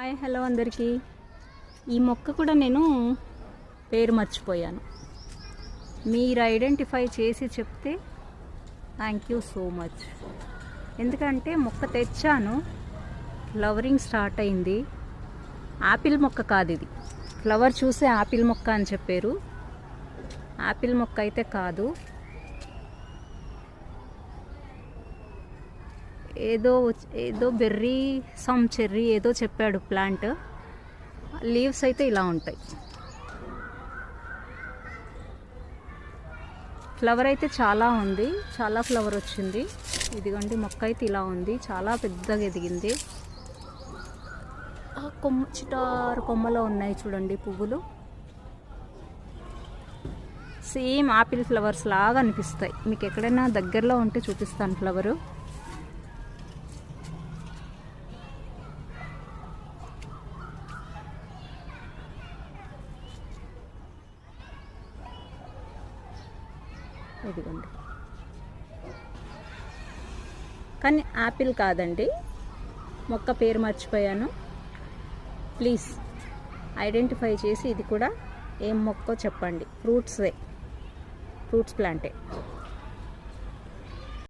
Hi hello అందరికీ. ఈ మొక్క కూడా నేను పేరు మర్చిపోయాను. మీరు ఐడెంటిఫై చేసి చెప్తే థ్యాంక్ యూ సో మచ్. ఎందుకంటే మొక్క తెచ్చాను, ఫ్లవరింగ్ స్టార్ట్ అయింది. యాపిల్ మొక్క కాదు ఇది, ఫ్లవర్ చూసే యాపిల్ మొక్క అని చెప్పారు. యాపిల్ మొక్క అయితే కాదు, ఏదో బెర్రీ సమ్ చెర్రీ ఏదో చెప్పాడు ప్లాంట్. లీవ్స్ అయితే ఇలా ఉంటాయి. ఫ్లవర్ అయితే చాలా ఉంది, చాలా ఫ్లవర్ వచ్చింది. ఇదిగోండి మొక్క అయితే ఇలా ఉంది, చాలా పెద్దగా ఎదిగింది. చిటారు కొమ్మలో ఉన్నాయి చూడండి పువ్వులు. సేమ్ ఆపిల్ ఫ్లవర్స్ లాగా అనిపిస్తాయి. మీకు ఎక్కడైనా దగ్గరలో ఉంటే చూపిస్తాను ఫ్లవరు. ఇదిగోండి, కానీ యాపిల్ కాదండి. మొక్క పేరు మర్చిపోయాను. ప్లీజ్ ఐడెంటిఫై చేసి ఇది కూడా ఏం మొక్కో చెప్పండి. ఫ్రూట్స్ ప్లాంటే.